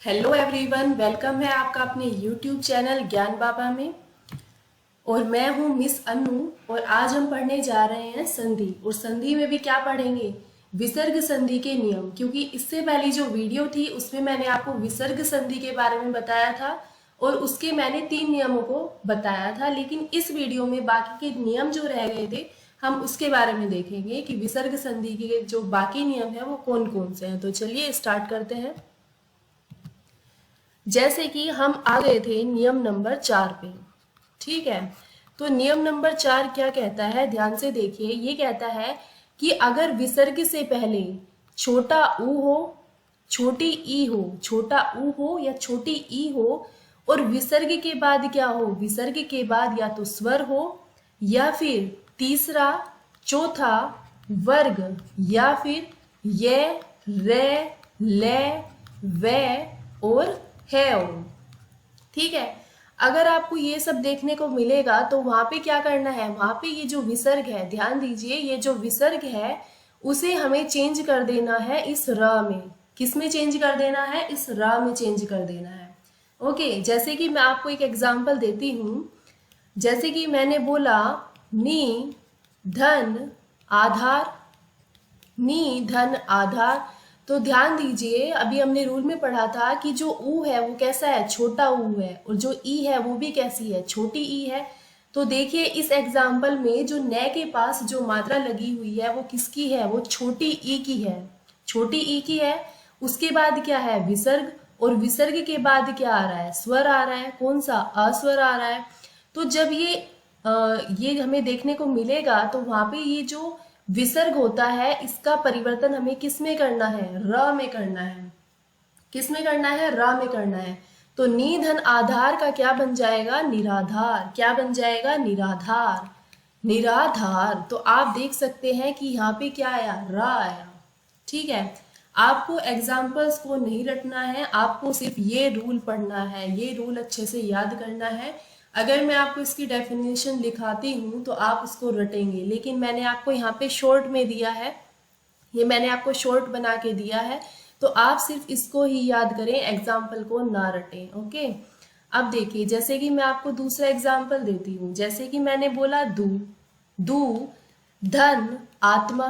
Hello everyone, welcome है आपका अपने यूट्यूब चैनल ज्ञान बाबा में। और मैं हूँ मिस अनु। और आज हम पढ़ने जा रहे हैं संधि। और संधि में भी क्या पढ़ेंगे? विसर्ग संधि के नियम। क्योंकि इससे पहली जो वीडियो थी उसमें मैंने आपको विसर्ग संधि के बारे में बताया था और उसके मैंने 3 नियमों को बताया था। लेकिन इस वीडियो में बाकी के नियम जो रह गए थे हम उसके बारे में देखेंगे कि विसर्ग संधि के जो बाकी नियम है वो कौन कौन से हैं। तो चलिए स्टार्ट करते हैं। जैसे कि हम आ गए थे नियम नंबर 4 पे। ठीक है, तो नियम नंबर 4 क्या कहता है, ध्यान से देखिए। ये कहता है कि अगर विसर्ग से पहले छोटा ऊ हो, छोटी ई हो, छोटा ऊ हो या छोटी ई हो, और विसर्ग के बाद क्या हो, विसर्ग के बाद या तो स्वर हो या फिर तीसरा चौथा वर्ग या फिर ये रे ले वे और है ओ। ठीक है, अगर आपको ये सब देखने को मिलेगा तो वहां पे क्या करना है, वहां पे ये जो विसर्ग है, ध्यान दीजिए, ये जो विसर्ग है उसे हमें चेंज कर देना है इस र में। किस में चेंज कर देना है? इस र में चेंज कर देना है। ओके, जैसे कि मैं आपको एक एग्जांपल देती हूं। जैसे कि मैंने बोला नी धन आधार, नी धन आधार। तो ध्यान दीजिए, अभी हमने रूल में पढ़ा था कि जो ऊ है वो कैसा है, छोटा ऊ है, और जो ई है वो भी कैसी है, छोटी ई है। तो देखिए इस एग्जाम्पल में जो न के पास जो मात्रा लगी हुई है वो किसकी है, वो छोटी ई की है, छोटी ई की है। उसके बाद क्या है, विसर्ग, और विसर्ग के बाद क्या आ रहा है, स्वर आ रहा है। कौन सा? अस्वर आ रहा है। तो जब ये हमें देखने को मिलेगा तो वहां पे ये जो विसर्ग होता है इसका परिवर्तन हमें किस में करना है, र में करना है। किस में करना है? र में करना है। तो नी धन आधार का क्या बन जाएगा, निराधार। क्या बन जाएगा? निराधार। निराधार। तो आप देख सकते हैं कि यहाँ पे क्या आया, र आया। ठीक है, आपको एग्जाम्पल्स को नहीं रटना है, आपको सिर्फ ये रूल पढ़ना है, ये रूल अच्छे से याद करना है। अगर मैं आपको इसकी डेफिनेशन लिखाती हूँ तो आप उसको रटेंगे, लेकिन मैंने आपको यहाँ पे शॉर्ट में दिया है, ये मैंने आपको शॉर्ट बना के दिया है, तो आप सिर्फ इसको ही याद करें, एग्जाम्पल को ना रटें। ओके, अब देखिए, जैसे कि मैं आपको दूसरा एग्जाम्पल देती हूँ। जैसे कि मैंने बोला दू, दू धन आत्मा।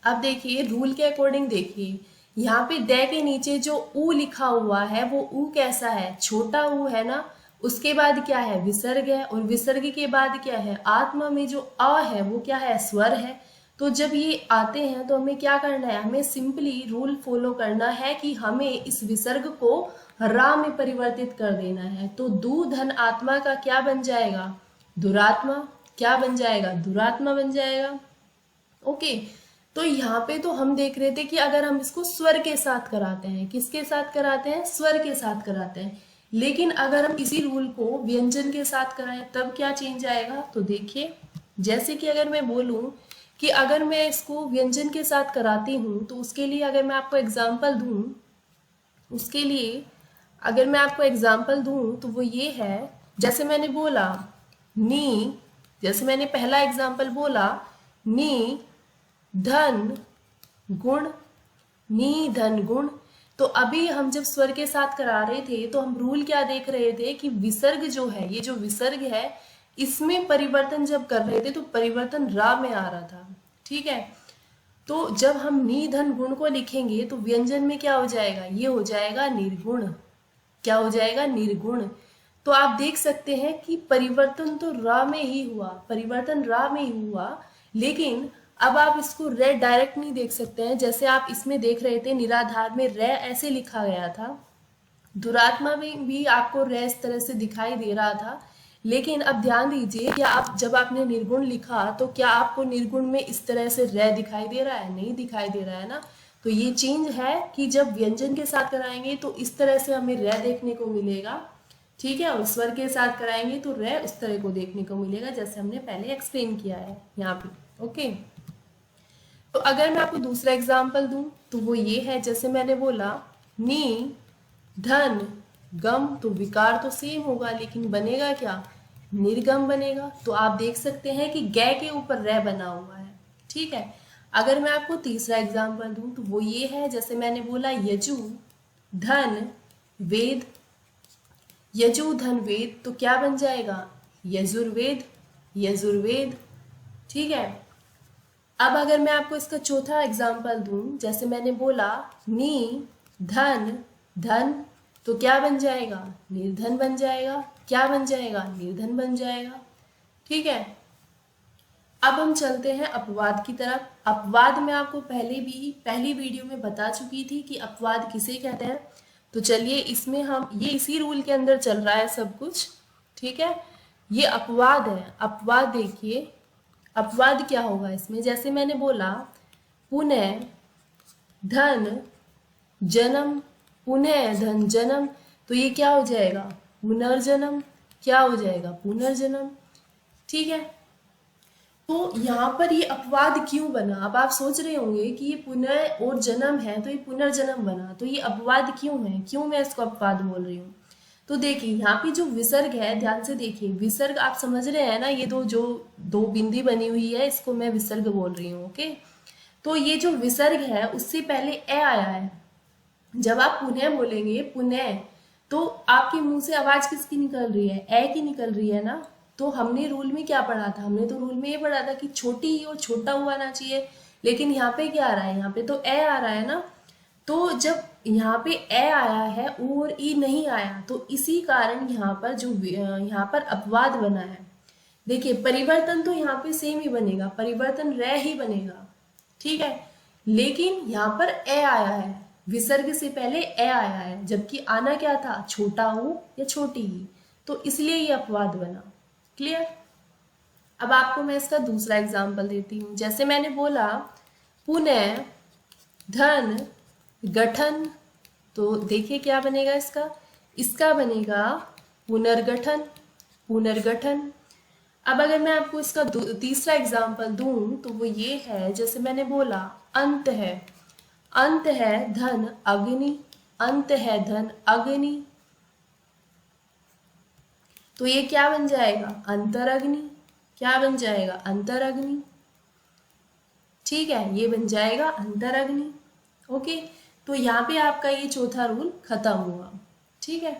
अब देखिए रूल के अकॉर्डिंग देखिए, यहाँ पे द के नीचे जो ऊ लिखा हुआ है वो ऊ कैसा है, छोटा ऊ है ना। उसके बाद क्या है, विसर्ग है, और विसर्ग के बाद क्या है, आत्मा में जो अ है वो क्या है, स्वर है। तो जब ये आते हैं तो हमें क्या करना है, हमें सिंपली रूल फॉलो करना है कि हमें इस विसर्ग को रा में परिवर्तित कर देना है। तो दू धन आत्मा का क्या बन जाएगा, दुरात्मा। क्या बन जाएगा, दुरात्मा बन जाएगा। ओके, तो यहाँ पे तो हम देख रहे थे कि अगर हम इसको स्वर के साथ कराते हैं, किसके साथ कराते हैं, स्वर के साथ कराते हैं। लेकिन अगर हम इसी रूल को व्यंजन के साथ कराएं तब क्या चेंज आएगा। तो देखिए, जैसे कि अगर मैं बोलूं कि अगर मैं इसको व्यंजन के साथ कराती हूँ तो उसके लिए अगर मैं आपको एग्जाम्पल दूं, उसके लिए अगर मैं आपको एग्जाम्पल दूं तो वो ये है, जैसे मैंने बोला नी, जैसे मैंने पहला एग्जाम्पल बोला नी धन गुण, नी धन गुण। तो अभी हम जब स्वर के साथ करा रहे थे तो हम रूल क्या देख रहे थे कि विसर्ग जो है, ये जो विसर्ग है इसमें परिवर्तन जब कर रहे थे तो परिवर्तन रा में आ रहा था। ठीक है, तो जब हम नी धन गुण को लिखेंगे तो व्यंजन में क्या हो जाएगा, ये हो जाएगा निर्गुण। क्या हो जाएगा, निर्गुण। तो आप देख सकते हैं कि परिवर्तन तो रा में ही हुआ, परिवर्तन रा में ही हुआ। लेकिन अब आप इसको रे डायरेक्ट नहीं देख सकते हैं, जैसे आप इसमें देख रहे थे निराधार में रे ऐसे लिखा गया था, दुरात्मा में भी आपको रे इस तरह से दिखाई दे रहा था। लेकिन अब ध्यान दीजिए, क्या आप जब आपने निर्गुण लिखा तो क्या आपको निर्गुण में इस तरह से रे दिखाई दे रहा है, नहीं दिखाई दे रहा है ना। तो ये चेंज है कि जब व्यंजन के साथ कराएंगे तो इस तरह से हमें रे देखने को मिलेगा। ठीक है, और स्वर के साथ कराएंगे तो रे उस तरह को देखने को मिलेगा जैसे हमने पहले एक्सप्लेन किया है यहाँ पे। ओके, तो अगर मैं आपको दूसरा एग्जाम्पल दूं तो वो ये है, जैसे मैंने बोला नी धन गम। तो विकार तो सेम होगा लेकिन बनेगा क्या, निर्गम बनेगा। तो आप देख सकते हैं कि गे के ऊपर रे बना हुआ है। ठीक है, अगर मैं आपको तीसरा एग्जाम्पल दूं तो वो ये है, जैसे मैंने बोला यजु धन वेद, यजु धन वेद, तो क्या बन जाएगा? यजुर्वेद, यजुर्वेद। ठीक है। अब अगर मैं आपको इसका चौथा एग्जाम्पल दूं, जैसे मैंने बोला नी धन धन, तो क्या बन जाएगा? निर्धन बन जाएगा। क्या बन जाएगा? निर्धन बन जाएगा। ठीक है। अब हम चलते हैं अपवाद की तरफ। अपवाद में आपको पहली वीडियो में बता चुकी थी कि अपवाद किसे कहते हैं। तो चलिए इसमें हम ये इसी रूल के अंदर चल रहा है सब कुछ। ठीक है। ये अपवाद है। अपवाद देखिए, अपवाद क्या होगा इसमें, जैसे मैंने बोला पुनः धन जन्म, पुनः धन जन्म, तो ये क्या हो जाएगा? पुनर्जन्म। क्या हो जाएगा? पुनर्जन्म। ठीक है। तो यहाँ पर ये अपवाद क्यों बना? अब आप सोच रहे होंगे कि ये पुनः और जन्म है तो ये पुनर्जन्म बना, तो ये अपवाद क्यों है? क्यों मैं इसको अपवाद बोल रही हूँ? तो देखिए यहाँ पे जो विसर्ग है, ध्यान से देखिए, विसर्ग आप समझ रहे हैं ना, ये दो बिंदी बनी हुई है, इसको मैं विसर्ग बोल रही हूँ। ओके। तो ये जो विसर्ग है उससे पहले ए आया है। जब आप पुनः बोलेंगे, पुनः, तो आपके मुंह से आवाज किसकी निकल रही है? ए की निकल रही है ना। तो हमने रूल में क्या पढ़ा था? हमने तो रूल में ये पढ़ा था कि छोटी ई और छोटा ऊ आना चाहिए, लेकिन यहाँ पे क्या आ रहा है? यहाँ पे तो ए आ रहा है ना। तो जब यहाँ पे ए आया है, ऊ और ई नहीं आया, तो इसी कारण यहाँ पर यहाँ पर अपवाद बना है। देखिए परिवर्तन तो यहाँ पे सेम ही बनेगा, परिवर्तन रह ही बनेगा। ठीक है। लेकिन यहाँ पर ए आया है, विसर्ग से पहले ए आया है, जबकि आना क्या था? छोटा ऊ या छोटी ई, तो इसलिए ये अपवाद बना। क्लियर? अब आपको मैं इसका दूसरा एग्जाम्पल देती हूँ। जैसे मैंने बोला पुनः धन गठन, तो देखिए क्या बनेगा इसका? इसका बनेगा पुनर्गठन, पुनर्गठन। अब अगर मैं आपको इसका तीसरा एग्जाम्पल दूं तो वो ये है, जैसे मैंने बोला अंत है, अंत है धन अग्नि, अंत है धन अग्नि, तो ये क्या बन जाएगा? अंतरग्नि। क्या बन जाएगा? अंतरग्नि। ठीक है, ये बन जाएगा अंतरग्नि। ओके। तो यहाँ पे आपका ये चौथा रूल खत्म हुआ। ठीक है।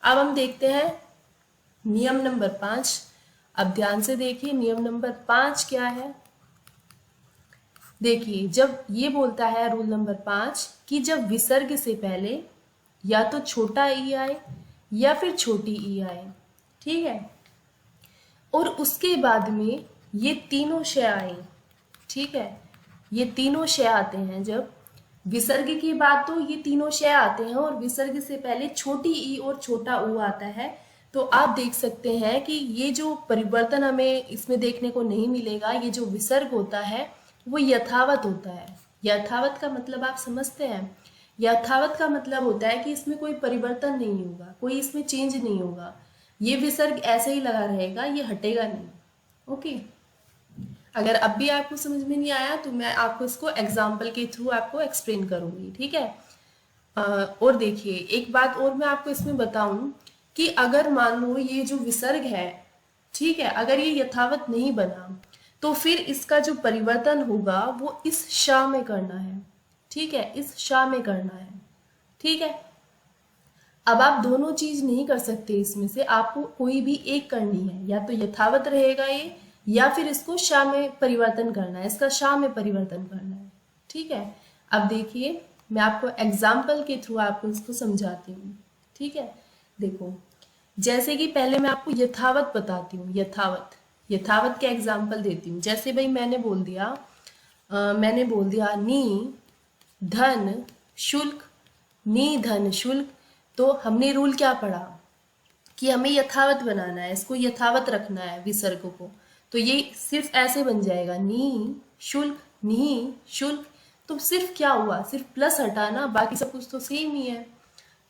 अब हम देखते हैं नियम नंबर 5। अब ध्यान से देखिए नियम नंबर 5 क्या है। देखिए जब ये बोलता है रूल नंबर 5 कि जब विसर्ग से पहले या तो छोटा ई आए या फिर छोटी ई आए, ठीक है, और उसके बाद में ये तीनों शय आए, ठीक है, ये तीनों शय आते हैं। जब विसर्ग के बाद तो ये तीनों शय आते हैं और विसर्ग से पहले छोटी ई और छोटा ऊ आता है, तो आप देख सकते हैं कि ये जो परिवर्तन हमें इसमें देखने को नहीं मिलेगा। ये जो विसर्ग होता है वो यथावत होता है। यथावत का मतलब आप समझते हैं? यथावत का मतलब होता है कि इसमें कोई परिवर्तन नहीं होगा, कोई इसमें चेंज नहीं होगा। ये विसर्ग ऐसे ही लगा रहेगा, ये हटेगा नहीं। ओके। अगर अब भी आपको समझ में नहीं आया तो मैं आपको इसको एग्जाम्पल के थ्रू आपको एक्सप्लेन करूंगी। ठीक है। और देखिए एक बात और मैं आपको इसमें बताऊं कि अगर मान लो ये जो विसर्ग है, ठीक है, अगर ये यथावत नहीं बना तो फिर इसका जो परिवर्तन होगा वो इस शा में करना है। ठीक है, इस शा में करना है। ठीक है। अब आप दोनों चीज नहीं कर सकते, इसमें से आपको कोई भी एक करनी है, या तो यथावत रहेगा ये या फिर इसको शा में परिवर्तन करना है, इसका शा में परिवर्तन करना है। ठीक है। अब देखिए मैं आपको एग्जाम्पल के थ्रू आपको इसको समझाती हूँ। ठीक है। देखो जैसे कि पहले मैं आपको यथावत बताती हूँ, यथावत के एग्जाम्पल देती हूँ। जैसे भाई मैंने बोल दिया नी धन शुल्क, नी धन शुल्क, तो हमने रूल क्या पढ़ा कि हमें यथावत बनाना है, इसको यथावत रखना है विसर्ग को। तो ये सिर्फ ऐसे बन जाएगा नी शुल्क, नी शुल्क। तो सिर्फ क्या हुआ? सिर्फ प्लस हटाना, बाकी सब कुछ तो सेम ही है।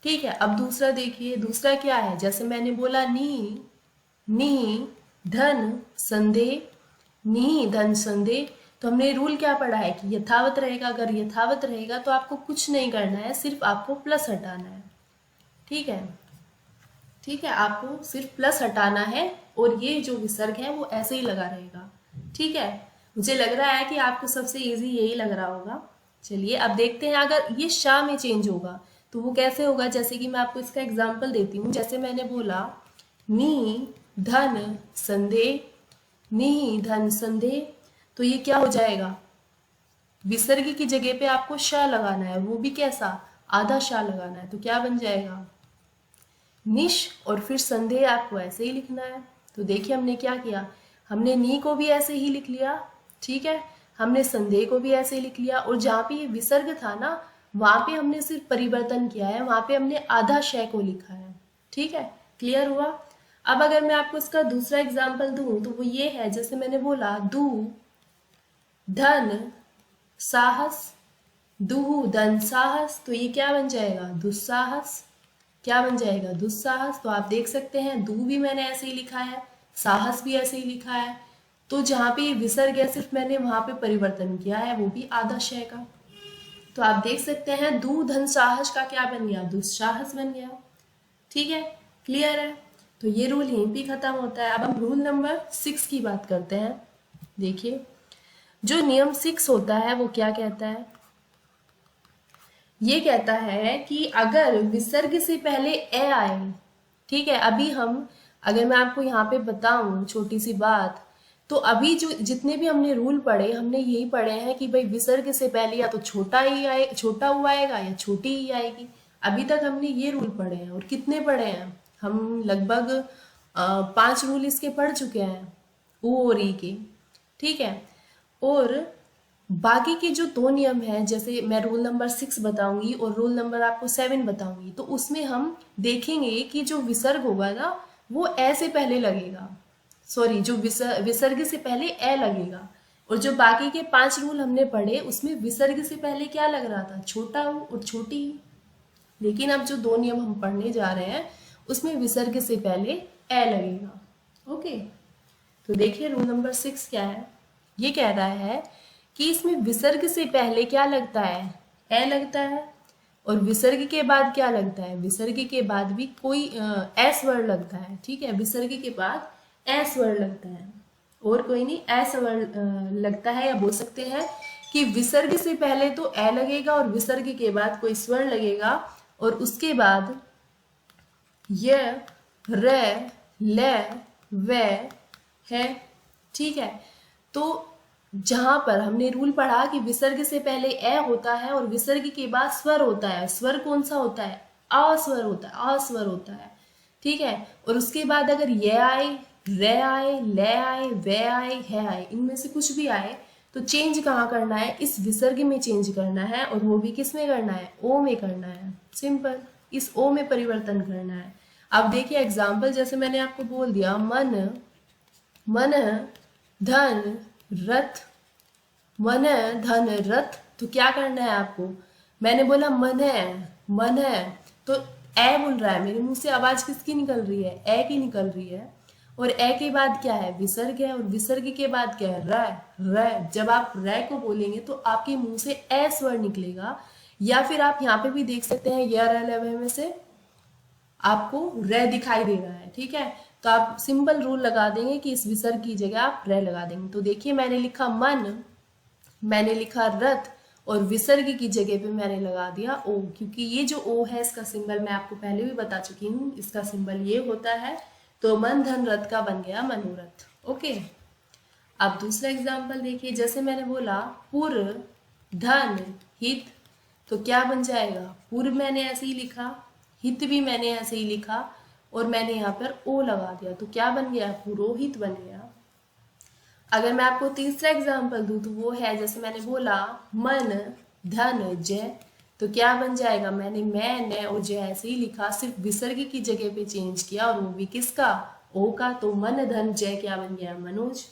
ठीक है। अब दूसरा देखिए, दूसरा क्या है? जैसे मैंने बोला नी धन संदेह, नी धन संदेह, तो हमने रूल क्या पढ़ा है कि यथावत रहेगा। अगर यथावत रहेगा तो आपको कुछ नहीं करना है, सिर्फ आपको प्लस हटाना है। ठीक है। ठीक है, आपको सिर्फ प्लस हटाना है और ये जो विसर्ग है वो ऐसे ही लगा रहेगा। ठीक है। मुझे लग रहा है कि आपको सबसे इजी यही लग रहा होगा। चलिए अब देखते हैं अगर ये शा में चेंज होगा तो वो कैसे होगा, जैसे कि मैं आपको इसका एग्जाम्पल देती हूँ। जैसे मैंने बोला नी धन संदेह, नी धन संदेह, तो ये क्या हो जाएगा, विसर्ग की जगह पे आपको श लगाना है, वो भी कैसा, आधा श लगाना है। तो क्या बन जाएगा, निश, और फिर संदेह आपको ऐसे ही लिखना है। तो देखिए हमने क्या किया, हमने नी को भी ऐसे ही लिख लिया, ठीक है, हमने संदेह को भी ऐसे ही लिख लिया, और जहाँ पे ये विसर्ग था ना वहां पे हमने सिर्फ परिवर्तन किया है, वहां पे हमने आधा शय को लिखा है। ठीक है, क्लियर हुआ। अब अगर मैं आपको इसका दूसरा एग्जाम्पल दूं तो वो ये है, जैसे मैंने बोला दू धन साहस, दुहु धन साहस, तो ये क्या बन जाएगा, दुस्साहस। क्या बन जाएगा, दुस्साहस। तो आप देख सकते हैं दू भी मैंने ऐसे ही लिखा है, साहस भी ऐसे ही लिखा है। तो जहाँ पे विसर्ग है सिर्फ मैंने वहां पे परिवर्तन किया है, वो भी आधा शय का। तो आप देख सकते हैं दू धन साहस का क्या बन गया, दुस्साहस बन गया। ठीक है, क्लियर है। तो ये रूल यहीं पे खत्म होता है। अब हम रूल नंबर 6 की बात करते हैं। देखिए जो नियम 6 होता है वो क्या कहता है, ये कहता है कि अगर विसर्ग से पहले ए आए, ठीक है, अभी हम, अगर मैं आपको यहाँ पे बताऊं छोटी सी बात, तो अभी जो जितने भी हमने रूल पढ़े, हमने यही पढ़े हैं कि भाई विसर्ग से पहले या तो छोटा ही आए, छोटा हुआ आएगा या छोटी ही आएगी। अभी तक हमने ये रूल पढ़े हैं, और कितने पढ़े हैं हम, लगभग 5 रूल इसके पढ़ चुके हैं, ऊ और ई के। ठीक है, और बाकी के जो 2 नियम हैं, जैसे मैं रूल नंबर 6 बताऊंगी और रूल नंबर आपको 7 बताऊंगी, तो उसमें हम देखेंगे कि जो विसर्ग होगा ना वो ए से पहले लगेगा, सॉरी जो विसर्ग से पहले ए लगेगा। और जो बाकी के 5 रूल हमने पढ़े उसमें विसर्ग से पहले क्या लग रहा था, छोटा ऊ और छोटी ई। लेकिन अब जो 2 नियम हम पढ़ने जा रहे हैं उसमें विसर्ग से पहले ए लगेगा। ओके, तो देखिए रूल नंबर 6 क्या है, ये कह रहा है कि इसमें विसर्ग से पहले क्या लगता है, ए लगता है, और विसर्ग के बाद क्या लगता है, विसर्ग के बाद भी कोई एस वर्ड लगता है। ठीक है, विसर्ग के बाद एस वर्ड लगता है, और कोई नहीं, एस वर्ड लगता है, या बोल सकते हैं कि विसर्ग से पहले तो ए लगेगा और विसर्ग के बाद कोई स्वर लगेगा, और उसके बाद य र ल व है। ठीक है, तो जहां पर हमने रूल पढ़ा कि विसर्ग से पहले ए होता है और विसर्ग के बाद स्वर होता है, स्वर कौन सा होता है, अस्वर होता है, अस्वर होता है। ठीक है, और उसके बाद अगर ये आए, रे आए, ले आए, वे आए, है आए, इनमें से कुछ भी आए तो चेंज कहाँ करना है, इस विसर्ग में चेंज करना है, और वो भी किस में करना है, ओ में करना है। सिंपल, इस ओ में परिवर्तन करना है। अब देखिए एग्जाम्पल, जैसे मैंने आपको बोल दिया मन, मन धन रथ, मन धन रथ, तो क्या करना है आपको, मैंने बोला मन है, मन है, तो ए बोल रहा है, मेरे मुंह से आवाज किसकी निकल रही है, ए की निकल रही है, और ए के बाद क्या है, विसर्ग है, और विसर्ग के बाद क्या है, र। र, जब आप र को बोलेंगे तो आपके मुंह से ए स्वर निकलेगा, या फिर आप यहाँ पे भी देख सकते हैं या र ल में से आपको र दिखाई दे रहा है। ठीक है, तो आप सिंपल रूल लगा देंगे कि इस विसर्ग की जगह आप र लगा देंगे। तो देखिए मैंने लिखा मन, मैंने लिखा रथ, और विसर्ग की जगह पे मैंने लगा दिया ओ, क्योंकि ये जो ओ है इसका सिंबल मैं आपको पहले भी बता चुकी हूँ, इसका सिंबल ये होता है। तो मन धन रथ का बन गया मनोरथ। ओके, अब दूसरा एग्जाम्पल देखिए, जैसे मैंने बोला पुर धन हित, तो क्या बन जाएगा, पूर्व मैंने ऐसे ही लिखा, हित भी मैंने ऐसे ही लिखा, और मैंने यहाँ पर ओ लगा दिया, तो क्या बन गया, पुरोहित बन गया। अगर मैं आपको तीसरा एग्जाम्पल दूं तो वो है, जैसे मैंने बोला मन धन जय, तो क्या बन जाएगा, मैंने मैं न और जय ऐसे ही लिखा, सिर्फ विसर्ग की जगह पे चेंज किया, और वो भी किसका, ओ का। तो मन धन जय क्या बन गया, मनोज।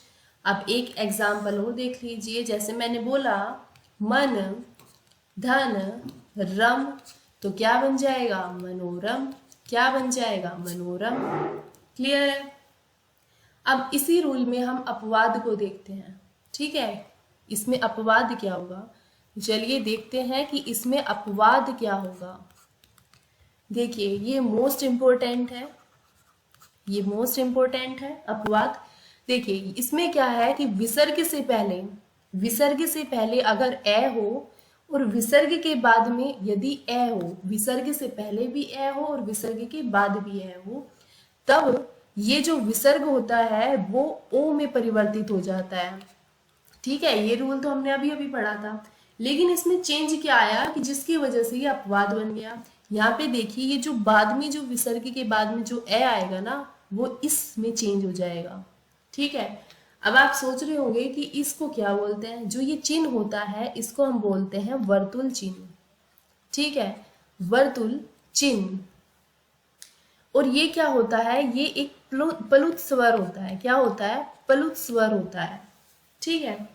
अब एक एग्जाम्पल और देख लीजिए, जैसे मैंने बोला मन धन रम, तो क्या बन जाएगा, मनोरम। क्या बन जाएगा, मनोरम। क्लियर है। अब इसी रूल में हम अपवाद को देखते हैं। ठीक है, इसमें अपवाद क्या होगा, चलिए देखते हैं कि इसमें अपवाद क्या होगा। देखिए ये मोस्ट इम्पोर्टेंट है, ये मोस्ट इम्पोर्टेंट है अपवाद। देखिए इसमें क्या है कि विसर्ग से पहले, विसर्ग से पहले अगर ए हो और विसर्ग के बाद में यदि ए हो, विसर्ग से पहले भी ए हो और विसर्ग के बाद भी ए हो, तब ये जो विसर्ग होता है वो ओ में परिवर्तित हो जाता है। ठीक है, ये रूल तो हमने अभी अभी पढ़ा था, लेकिन इसमें चेंज क्या आया कि जिसकी वजह से ये अपवाद बन गया। यहाँ पे देखिए, ये जो बाद में जो विसर्ग के बाद में जो ए आएगा ना, वो इसमें चेंज हो जाएगा। ठीक है, अब आप सोच रहे होंगे कि इसको क्या बोलते हैं। जो ये चिन्ह होता है इसको हम बोलते हैं वर्तुल चिन्ह। ठीक है, वर्तुल चिन्ह। और ये क्या होता है, ये एक प्लुत स्वर होता है। क्या होता है? प्लुत स्वर होता है। ठीक है,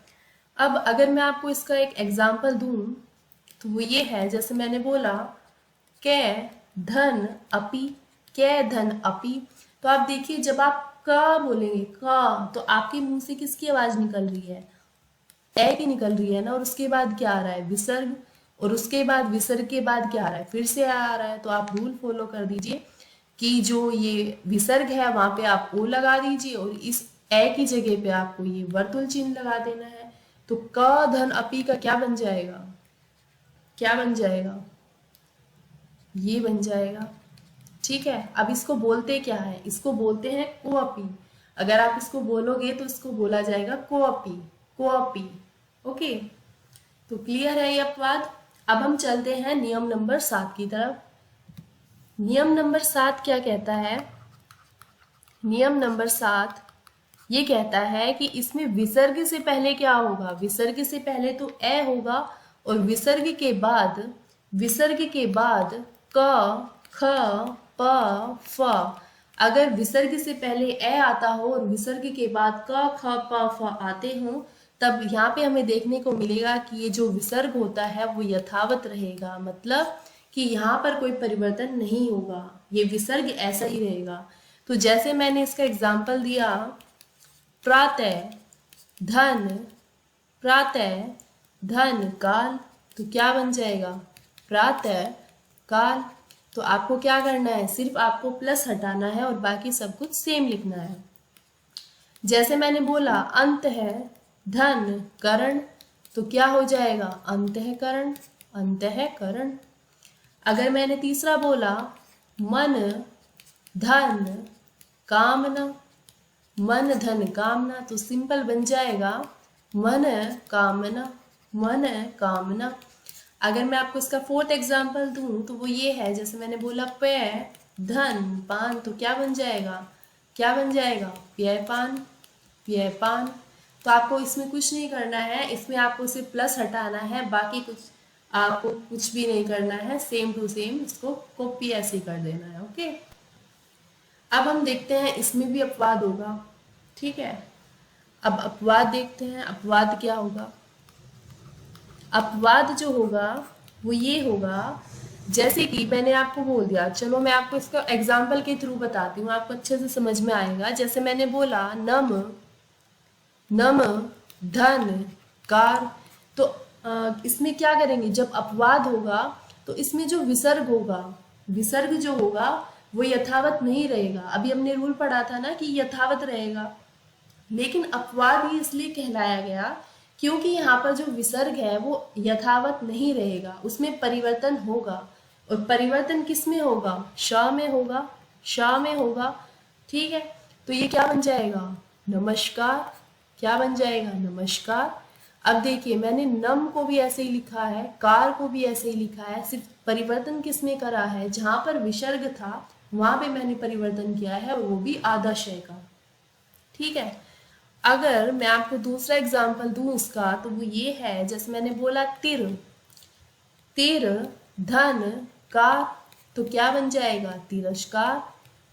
अब अगर मैं आपको इसका एक एग्जाम्पल दूं तो वो ये है, जैसे मैंने बोला कै धन अपि, कै धन अपि। तो आप देखिए, जब आप का बोलेंगे का, तो आपके मुंह से किसकी आवाज निकल रही है? ए की निकल रही है ना। और उसके बाद क्या आ रहा है? विसर्ग। और उसके बाद विसर्ग के बाद क्या आ रहा है? फिर से आ रहा है। तो आप रूल फॉलो कर दीजिए कि जो ये विसर्ग है वहां पे आप ओ लगा दीजिए और इस ए की जगह पे आपको ये वर्तुल चिन्ह लगा देना है। तो क धन अपि का क्या बन जाएगा? क्या बन जाएगा? ये बन जाएगा। ठीक है, अब इसको बोलते क्या है? इसको बोलते हैं कोअपी। अगर आप इसको बोलोगे तो इसको बोला जाएगा कोअपी, कोअपी। ओके, तो क्लियर है ये अपवाद। अब हम चलते हैं नियम नंबर 7 की तरफ। नियम नंबर 7 क्या कहता है? नियम नंबर 7 ये कहता है कि इसमें विसर्ग से पहले क्या होगा? विसर्ग से पहले तो ए होगा और विसर्ग के बाद क, ख, प, फ। अगर विसर्ग से पहले ए आता हो और विसर्ग के बाद क, ख, प, फ आते हो, तब यहाँ पे हमें देखने को मिलेगा कि ये जो विसर्ग होता है वो यथावत रहेगा। मतलब कि यहाँ पर कोई परिवर्तन नहीं होगा, ये विसर्ग ऐसा ही रहेगा। तो जैसे मैंने इसका एग्जाम्पल दिया, प्रातः धन, प्रातः धन काल, तो क्या बन जाएगा? प्रातः काल। तो आपको क्या करना है? सिर्फ आपको प्लस हटाना है और बाकी सब कुछ सेम लिखना है। जैसे मैंने बोला अंत है धन करण, तो क्या हो जाएगा? अंतःकरण, अंतःकरण। अगर मैंने तीसरा बोला मन धन कामना, मन धन कामना, तो सिंपल बन जाएगा मन कामना, मन कामना। अगर मैं आपको इसका फोर्थ एग्जांपल दूं तो वो ये है, जैसे मैंने बोला पेय धन पान, तो क्या बन जाएगा? क्या बन जाएगा? पेय पान, पेय पान। तो आपको इसमें कुछ नहीं करना है, इसमें आपको सिर्फ प्लस हटाना है, बाकी कुछ आपको कुछ भी नहीं करना है। सेम टू सेम इसको कॉपी ऐसे कर देना है। ओके, अब हम देखते हैं इसमें भी अपवाद होगा। ठीक है, अब अपवाद देखते हैं। अपवाद क्या होगा? अपवाद जो होगा वो ये होगा, जैसे कि मैंने आपको बोल दिया, चलो मैं आपको इसका एग्जाम्पल के थ्रू बताती हूँ, आपको अच्छे से समझ में आएगा। जैसे मैंने बोला नम, नम धन कार, तो इसमें क्या करेंगे? जब अपवाद होगा तो इसमें जो विसर्ग होगा, विसर्ग जो होगा वो यथावत नहीं रहेगा। अभी हमने रूल पढ़ा था ना कि यथावत रहेगा, लेकिन अपवाद ही इसलिए कहलाया गया क्योंकि यहाँ पर जो विसर्ग है वो यथावत नहीं रहेगा, उसमें परिवर्तन होगा। और परिवर्तन किस में होगा? श में होगा, श में होगा। ठीक है, तो ये क्या बन जाएगा? नमस्कार। क्या बन जाएगा? नमस्कार। अब देखिए, मैंने नम को भी ऐसे ही लिखा है, कार को भी ऐसे ही लिखा है, सिर्फ परिवर्तन किस में करा है? जहां पर विसर्ग था वहां पे मैंने परिवर्तन किया है, और वो भी आधा शय का। ठीक है, अगर मैं आपको दूसरा एग्जाम्पल दूं इसका, तो वो ये है, जैसे मैंने बोला तिर, तिर धन कार, तो क्या बन जाएगा? तिरस्कार।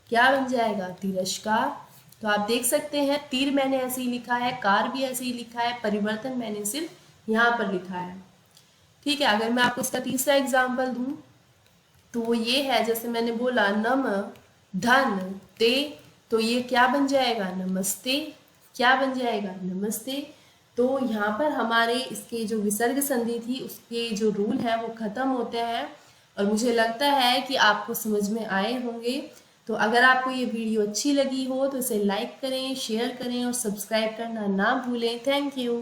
क्या बन जाएगा? तिरस्कार। तो आप देख सकते हैं, तीर मैंने ऐसे ही लिखा है, कार भी ऐसे ही लिखा है, परिवर्तन मैंने सिर्फ यहाँ पर लिखा है। ठीक है, अगर मैं आपको इसका तीसरा एग्जाम्पल दूं तो वो ये है, जैसे मैंने बोला नम धन ते, तो ये क्या बन जाएगा? नमस्ते। क्या बन जाएगा? नमस्ते। तो यहाँ पर हमारे इसके जो विसर्ग संधि थी उसके जो रूल है वो खत्म होते हैं, और मुझे लगता है कि आपको समझ में आए होंगे। तो अगर आपको ये वीडियो अच्छी लगी हो तो इसे लाइक करें, शेयर करें और सब्सक्राइब करना ना भूलें। Thank you.